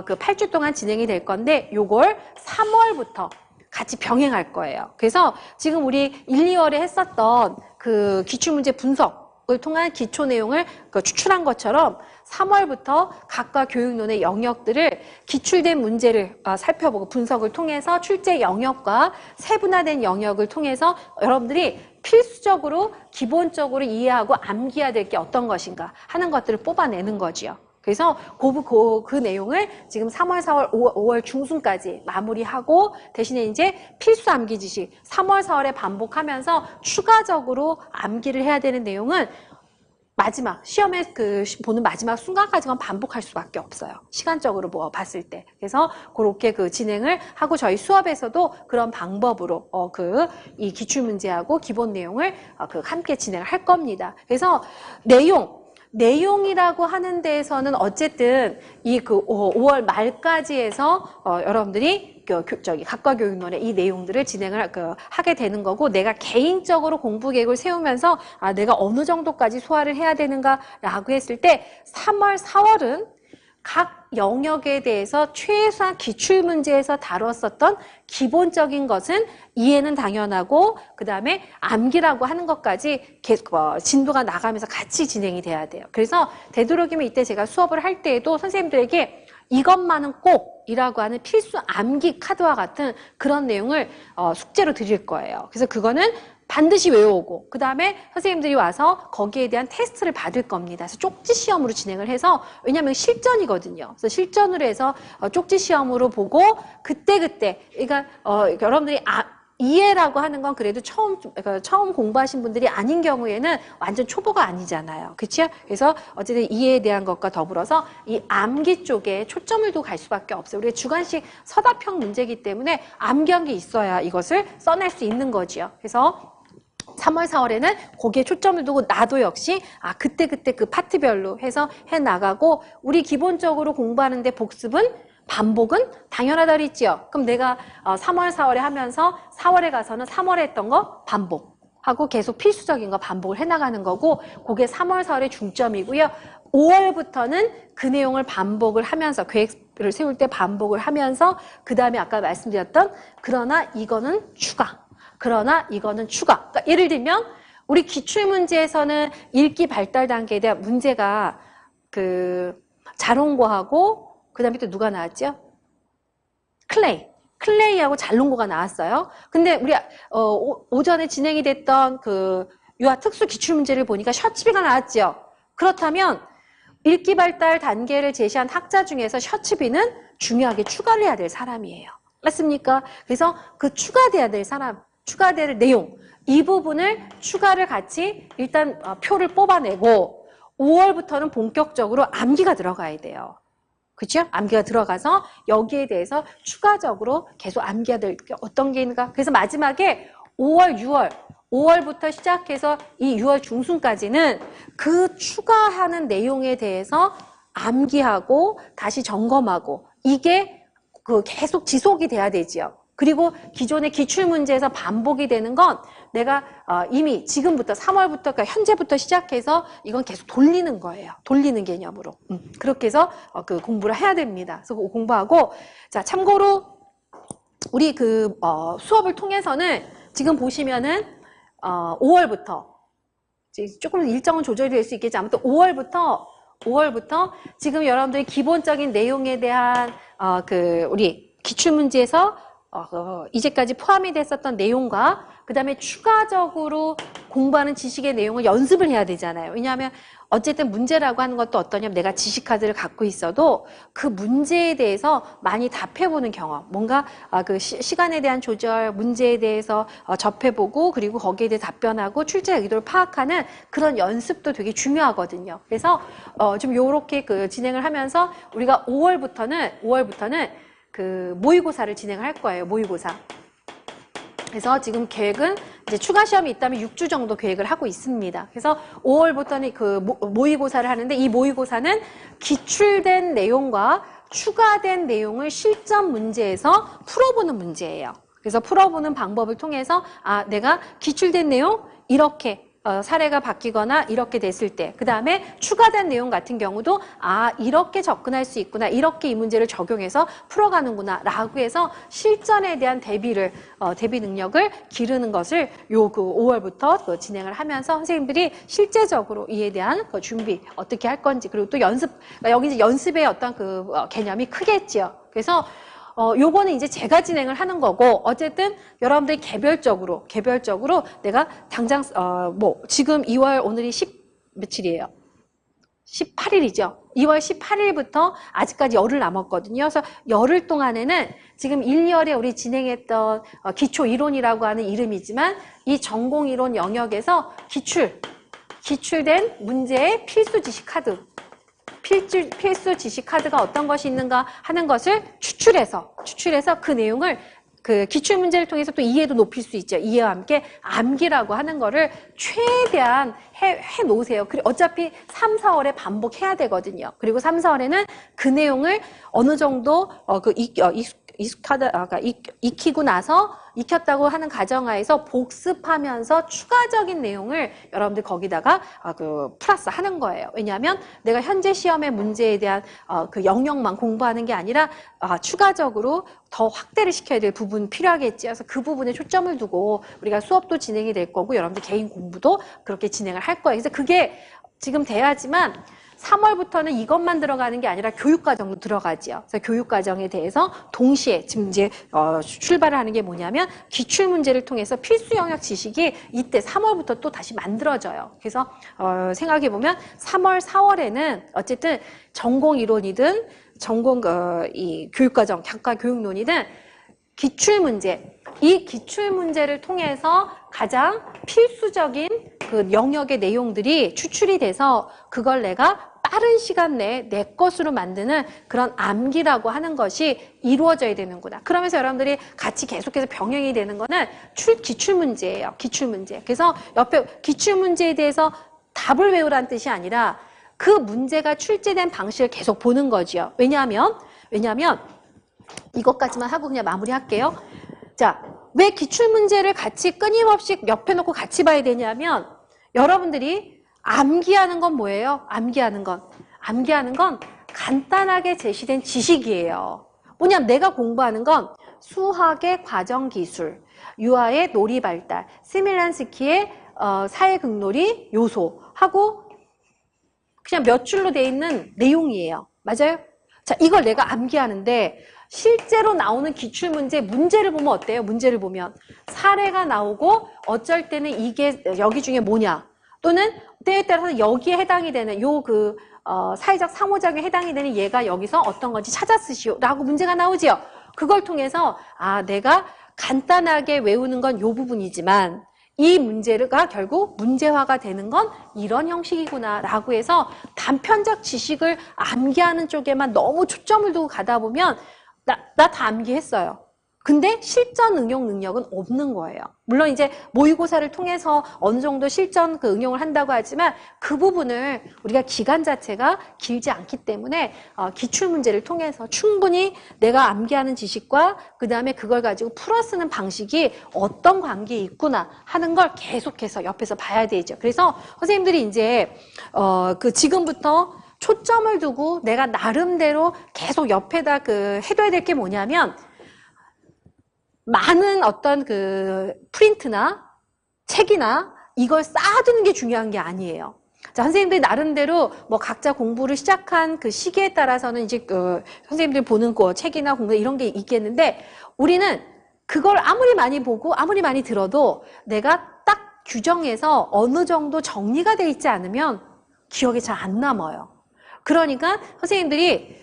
S1: 8주 동안 진행이 될 건데 요걸 3월부터 같이 병행할 거예요. 그래서 지금 우리 1, 2월에 했었던 그 기출문제 분석을 통한 기초 내용을 추출한 것처럼 3월부터 각각 교육론의 영역들을 기출된 문제를 살펴보고 분석을 통해서 출제 영역과 세분화된 영역을 통해서 여러분들이 필수적으로 기본적으로 이해하고 암기해야 될 게 어떤 것인가 하는 것들을 뽑아내는 거지요. 그래서 그 내용을 지금 3월, 4월, 5월 중순까지 마무리하고 대신에 이제 필수 암기 지식 3월, 4월에 반복하면서 추가적으로 암기를 해야 되는 내용은 마지막 시험에 보는 마지막 순간까지만 반복할 수밖에 없어요. 시간적으로 봤을 때. 그래서 그렇게 진행을 하고 저희 수업에서도 그런 방법으로 이 기출 문제하고 기본 내용을 함께 진행을 할 겁니다. 그래서 내용이라고 하는 데에서는 어쨌든 이 5월 말까지 해서 여러분들이 각과 교육론의 이 내용들을 진행을 하게 되는 거고 내가 개인적으로 공부 계획을 세우면서 내가 어느 정도까지 소화를 해야 되는가라고 했을 때 3월, 4월은 각 영역에 대해서 최소한 기출문제에서 다뤘었던 기본적인 것은 이해는 당연하고 그 다음에 암기라고 하는 것까지 계속 진도가 나가면서 같이 진행이 돼야 돼요. 그래서 되도록이면 이때 제가 수업을 할 때에도 선생님들에게 이것만은 꼭 이라고 하는 필수 암기 카드와 같은 그런 내용을 숙제로 드릴 거예요. 그래서 그거는 반드시 외워오고 그 다음에 선생님들이 와서 거기에 대한 테스트를 받을 겁니다. 그래서 쪽지 시험으로 진행을 해서 왜냐하면 실전이거든요. 그래서 실전으로 해서 쪽지 시험으로 보고 그때 그러니까 여러분들이 이해라고 하는 건 그래도 처음 공부하신 분들이 아닌 경우에는 완전 초보가 아니잖아요. 그렇죠? 그래서 어쨌든 이해에 대한 것과 더불어서 이 암기 쪽에 초점을 두고 갈 수밖에 없어요. 우리가 주관식 서답형 문제이기 때문에 암기한 게 있어야 이것을 써낼 수 있는 거지요. 그래서 3월, 4월에는 거기에 초점을 두고 나도 역시 그때 그 파트별로 해서 해나가고 우리 기본적으로 공부하는데 반복은 당연하다 그랬지요. 그럼 내가 3월, 4월에 하면서 4월에 가서는 3월에 했던 거 반복하고 계속 필수적인 거 반복을 해나가는 거고 그게 3월, 4월의 중점이고요. 5월부터는 그 내용을 반복을 하면서 계획을 세울 때 반복을 하면서 그 다음에 아까 말씀드렸던 그러나 이거는 추가. 그러니까 예를 들면 우리 기출문제에서는 읽기 발달 단계에 대한 문제가 자롱고하고 그 다음에 또 누가 나왔죠? 클레이하고 잘롱고가 나왔어요. 근데 우리 오전에 진행이 됐던 유아 특수 기출문제를 보니까 셔츠비가 나왔죠. 그렇다면 읽기 발달 단계를 제시한 학자 중에서 셔츠비는 중요하게 추가를 해야 될 사람이에요. 맞습니까? 그래서 그 추가돼야 될 내용 이 부분을 추가를 같이 일단 표를 뽑아내고 5월부터는 본격적으로 암기가 들어가야 돼요. 그렇죠? 암기가 들어가서 여기에 대해서 추가적으로 계속 암기가 될 게 어떤 게 있는가? 그래서 마지막에 5월, 6월, 5월부터 시작해서 이 6월 중순까지는 그 추가하는 내용에 대해서 암기하고 다시 점검하고 이게 그 계속 지속이 돼야 되지요. 그리고 기존의 기출문제에서 반복이 되는 건 내가 이미 지금부터 3월부터 그러니까 현재부터 시작해서 이건 계속 돌리는 거예요. 돌리는 개념으로. 그렇게 해서 그 공부를 해야 됩니다. 그래서 공부하고 자 참고로 우리 그 수업을 통해서는 지금 보시면은 5월부터 조금 일정은 조절이 될 수 있겠지. 아무튼 5월부터 지금 여러분들이 기본적인 내용에 대한 그 우리 기출문제에서 이제까지 포함이 됐었던 내용과 그 다음에 추가적으로 공부하는 지식의 내용을 연습을 해야 되잖아요. 왜냐하면 어쨌든 문제라고 하는 것도 어떠냐면 내가 지식카드를 갖고 있어도 그 문제에 대해서 많이 답해보는 경험, 뭔가 그 시간에 대한 조절, 문제에 대해서 접해보고 그리고 거기에 대해 답변하고 출제 의도를 파악하는 그런 연습도 되게 중요하거든요. 그래서 좀 요렇게 그 진행을 하면서 우리가 5월부터는 그 모의고사를 진행할 거예요. 모의고사. 그래서 지금 계획은 이제 추가 시험이 있다면 6주 정도 계획을 하고 있습니다. 그래서 5월부터는 그 모의고사를 하는데 이 모의고사는 기출된 내용과 추가된 내용을 실전 문제에서 풀어보는 문제예요. 그래서 풀어보는 방법을 통해서 내가 기출된 내용 이렇게 사례가 바뀌거나 이렇게 됐을 때 그 다음에 추가된 내용 같은 경우도 이렇게 접근할 수 있구나 이렇게 이 문제를 적용해서 풀어가는구나 라고 해서 실전에 대한 대비 능력을 기르는 것을 그 5월부터 진행을 하면서 선생님들이 실제적으로 이에 대한 그 준비 어떻게 할 건지 그리고 또 연습 그러니까 여기 이제 연습의 어떤 그 개념이 크겠지요. 그래서 요거는 이제 제가 진행을 하는 거고 어쨌든 여러분들이 개별적으로 내가 당장 지금 2월 오늘이 며칠이에요? 18일이죠. 2월 18일부터 아직까지 열흘 남았거든요. 그래서 열흘 동안에는 지금 1, 2월에 우리 진행했던 기초 이론이라고 하는 이름이지만 이 전공 이론 영역에서 기출된 문제의 필수 지식 카드 필수 지식 카드가 어떤 것이 있는가 하는 것을 추출해서 그 내용을 그 기출 문제를 통해서 또 이해도 높일 수 있죠. 이해와 함께 암기라고 하는 거를 최대한 해 놓으세요. 그리고 어차피 3, 4월에 반복해야 되거든요. 그리고 3, 4월에는 그 내용을 어느 정도 익히고 나서 익혔다고 하는 가정하에서 복습하면서 추가적인 내용을 여러분들 거기다가 플러스 하는 거예요. 왜냐하면 내가 현재 시험의 문제에 대한 그 영역만 공부하는 게 아니라 추가적으로 더 확대를 시켜야 될 부분 필요하겠지. 그래서 그 부분에 초점을 두고 우리가 수업도 진행이 될 거고 여러분들 개인 공부도 그렇게 진행을 할 거예요. 그래서 그게 지금 돼야지만 3월부터는 이것만 들어가는 게 아니라 교육과정도 들어가지요. 그래서 교육과정에 대해서 동시에 지금 이제 출발을 하는 게 뭐냐면 기출문제를 통해서 필수 영역 지식이 이때 3월부터 또 다시 만들어져요. 그래서 생각해보면 3월, 4월에는 어쨌든 전공 이론이든 전공 이 교육과정, 학과 교육론이든 기출문제, 이 기출문제를 통해서 가장 필수적인 그 영역의 내용들이 추출이 돼서 그걸 내가 빠른 시간 내에 내 것으로 만드는 그런 암기라고 하는 것이 이루어져야 되는구나. 그러면서 여러분들이 같이 계속해서 병행이 되는 거는 기출문제예요. 기출문제. 그래서 옆에 기출문제에 대해서 답을 외우라는 뜻이 아니라 그 문제가 출제된 방식을 계속 보는 거지요. 왜냐하면 이것까지만 하고 그냥 마무리할게요. 자, 왜 기출문제를 같이 끊임없이 옆에 놓고 같이 봐야 되냐면 여러분들이 암기하는 건 뭐예요? 암기하는 건 간단하게 제시된 지식이에요. 뭐냐면 내가 공부하는 건 수학의 과정기술, 유아의 놀이발달, 스밀란스키의 사회극놀이 요소하고 그냥 몇 줄로 돼 있는 내용이에요. 맞아요? 자, 이걸 내가 암기하는데 실제로 나오는 기출문제 문제를 보면 어때요? 문제를 보면 사례가 나오고 어쩔 때는 이게 여기 중에 뭐냐 또는 때에 따라서 여기에 해당이 되는 사회적 상호작용에 해당이 되는 얘가 여기서 어떤 건지 찾아 쓰시오 라고 문제가 나오지요. 그걸 통해서 내가 간단하게 외우는 건 요 부분이지만 이 문제가 결국 문제화가 되는 건 이런 형식이구나 라고 해서 단편적 지식을 암기하는 쪽에만 너무 초점을 두고 가다 보면 나 다 암기했어요. 근데 실전 응용 능력은 없는 거예요. 물론 이제 모의고사를 통해서 어느 정도 실전 그 응용을 한다고 하지만 그 부분을 우리가 기간 자체가 길지 않기 때문에 기출문제를 통해서 충분히 내가 암기하는 지식과 그 다음에 그걸 가지고 풀어쓰는 방식이 어떤 관계에 있구나 하는 걸 계속해서 옆에서 봐야 되죠. 그래서 선생님들이 이제 지금부터 초점을 두고 내가 나름대로 계속 옆에다 해둬야 될 게 뭐냐면 많은 어떤 프린트나 책이나 이걸 쌓아두는 게 중요한 게 아니에요. 자, 선생님들이 나름대로 뭐 각자 공부를 시작한 그 시기에 따라서는 이제 선생님들이 보는 책이나 공부 이런 게 있겠는데 우리는 그걸 아무리 많이 보고 아무리 많이 들어도 내가 딱 규정해서 어느 정도 정리가 돼 있지 않으면 기억이 잘 안 남아요. 그러니까 선생님들이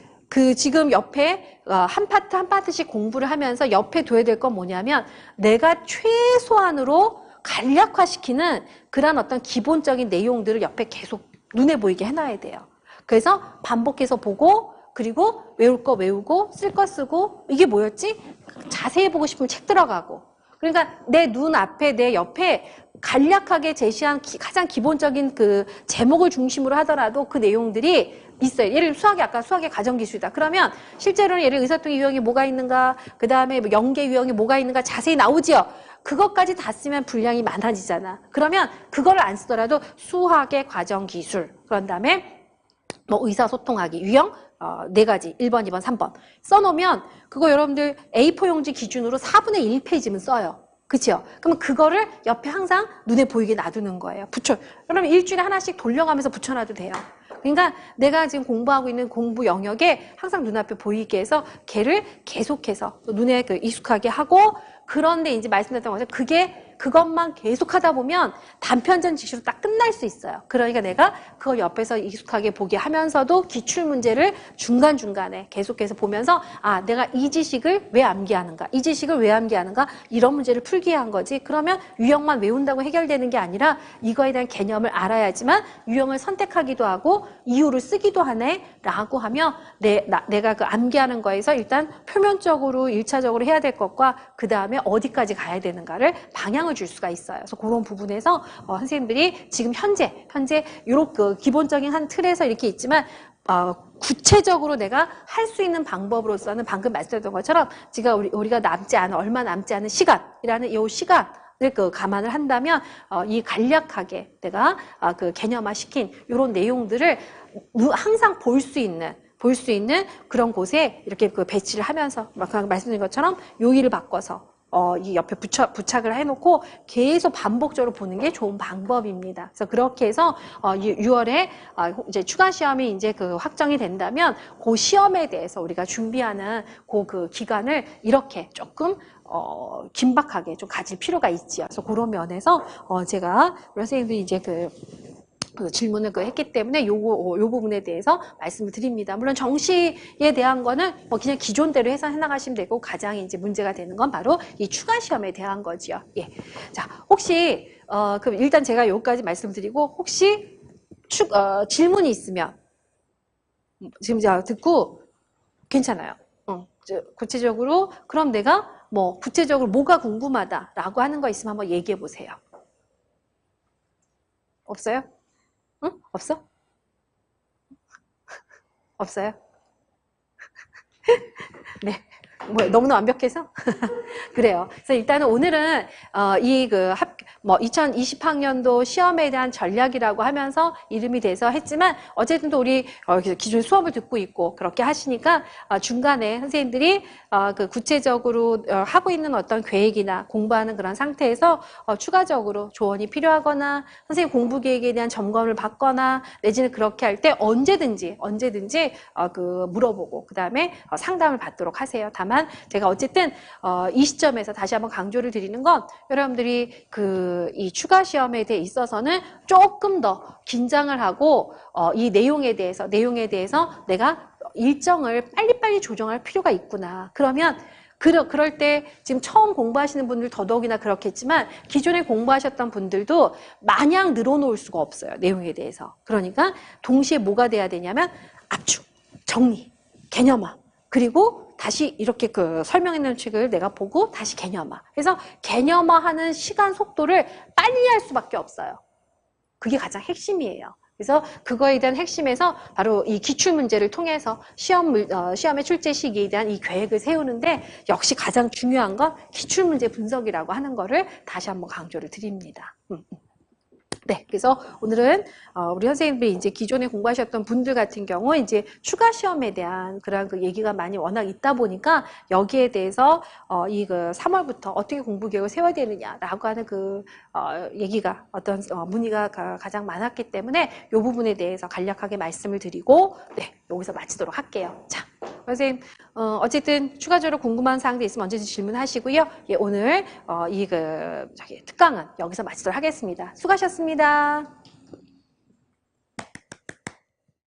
S1: 지금 옆에 한 파트 한 파트씩 공부를 하면서 옆에 둬야 될 건 뭐냐면 내가 최소한으로 간략화시키는 그런 어떤 기본적인 내용들을 옆에 계속 눈에 보이게 해놔야 돼요. 그래서 반복해서 보고 그리고 외울 거 외우고 쓸 거 쓰고 이게 뭐였지? 자세히 보고 싶으면 책 들어가고 그러니까 내 눈 앞에 내 옆에 간략하게 제시한 가장 기본적인 제목을 중심으로 하더라도 그 내용들이 있어요. 예를 들면 아까 수학의 가정기술이다. 그러면 실제로는 예를 들면 의사통의 유형이 뭐가 있는가, 그 다음에 뭐 연계 유형이 뭐가 있는가 자세히 나오지요. 그것까지 다 쓰면 분량이 많아지잖아. 그러면 그걸 안 쓰더라도 수학의 과정기술, 그런 다음에 뭐 의사소통하기 유형 4가지 1번, 2번, 3번 써놓으면 그거 여러분들 A4 용지 기준으로 4분의 1페이지면 써요. 그치요? 그러면 그거를 옆에 항상 눈에 보이게 놔두는 거예요. 그러면 일주일에 하나씩 돌려가면서 붙여놔도 돼요. 그러니까 내가 지금 공부하고 있는 공부 영역에 항상 눈앞에 보이게 해서 걔를 계속해서 눈에 익숙하게 하고 그런데 이제 말씀드렸던 것처럼 그것만 계속 하다 보면 단편전 지시로 딱 끝날 수 있어요. 그러니까 내가 그걸 옆에서 익숙하게 보게 하면서도 기출문제를 중간중간에 계속해서 보면서 내가 이 지식을 왜 암기하는가, 이 지식을 왜 암기하는가 이런 문제를 풀게 한 거지. 그러면 유형만 외운다고 해결되는 게 아니라 이거에 대한 개념을 알아야지만 유형을 선택하기도 하고 이유를 쓰기도 하네 라고 하면 내가 암기하는 거에서 일단 표면적으로 1차적으로 해야 될 것과 그 다음에 어디까지 가야 되는가를 방향을 줄 수가 있어요. 그래서 그런 부분에서 선생님들이 지금 현재 이렇게 기본적인 한 틀에서 이렇게 있지만 구체적으로 내가 할 수 있는 방법으로서는 방금 말씀드렸던 것처럼 지금 우리가 얼마 남지 않은 시간이라는 이 시간을 감안을 한다면 이 간략하게 내가 개념화 시킨 이런 내용들을 항상 볼 수 있는 그런 곳에 이렇게 배치를 하면서 말씀드린 것처럼 요일을 바꿔서 이 옆에 부착을 해놓고 계속 반복적으로 보는 게 좋은 방법입니다. 그래서 그렇게 해서 6월에 이제 추가 시험이 이제 확정이 된다면 그 시험에 대해서 우리가 준비하는 그 기간을 이렇게 조금 긴박하게 좀 가질 필요가 있지요. 그래서 그런 면에서 제가 우리 선생님들이 이제 질문을 했기 때문에 요 부분에 대해서 말씀을 드립니다. 물론 정시에 대한 거는 뭐 그냥 기존대로 해서 해나가시면 되고 가장 이제 문제가 되는 건 바로 이 추가 시험에 대한 거지요. 예. 자, 혹시 그럼 일단 제가 여기까지 말씀드리고 혹시 질문이 있으면 지금 제가 듣고 괜찮아요. 구체적으로 그럼 내가 뭐 구체적으로 뭐가 궁금하다라고 하는 거 있으면 한번 얘기해 보세요. 없어요? 응? 없어? 없어요? 네. 뭐 너무나 완벽해서? 그래요. 그래서 일단은 오늘은 2020학년도 시험에 대한 전략이라고 하면서 이름이 돼서 했지만 어쨌든 또 우리 기존 수업을 듣고 있고 그렇게 하시니까 중간에 선생님들이 구체적으로 하고 있는 어떤 계획이나 공부하는 그런 상태에서 추가적으로 조언이 필요하거나 선생님 공부 계획에 대한 점검을 받거나 내지는 그렇게 할 때 언제든지 물어보고 그 다음에 상담을 받도록 하세요. 다만 제가 어쨌든 이 시점에서 다시 한번 강조를 드리는 건 여러분들이 이 추가 시험에 대해 있어서는 조금 더 긴장을 하고 이 내용에 대해서 내가 일정을 빨리빨리 조정할 필요가 있구나. 그러면 그럴 때 지금 처음 공부하시는 분들 더더욱이나 그렇겠지만 기존에 공부하셨던 분들도 마냥 늘어놓을 수가 없어요. 내용에 대해서. 그러니까 동시에 뭐가 돼야 되냐면 압축, 정리, 개념화, 그리고 다시 이렇게 그 설명해놓은 책을 내가 보고 다시 개념화. 그래서 개념화하는 시간 속도를 빨리 할 수밖에 없어요. 그게 가장 핵심이에요. 그래서 그거에 대한 핵심에서 바로 이 기출문제를 통해서 시험의 출제 시기에 대한 이 계획을 세우는데 역시 가장 중요한 건 기출문제 분석이라고 하는 거를 다시 한번 강조를 드립니다. 네, 그래서 오늘은 우리 선생님들이 이제 기존에 공부하셨던 분들 같은 경우 이제 추가 시험에 대한 그런 그 얘기가 많이 워낙 있다 보니까 여기에 대해서 이 그 3월부터 어떻게 공부 계획을 세워야 되느냐라고 하는 그 얘기가 어떤 문의가 가장 많았기 때문에 이 부분에 대해서 간략하게 말씀을 드리고 네, 여기서 마치도록 할게요. 자, 선생님 어쨌든 추가적으로 궁금한 사항도 있으면 언제든지 질문하시고요. 예, 오늘 이 그 특강은 여기서 마치도록 하겠습니다. 수고하셨습니다.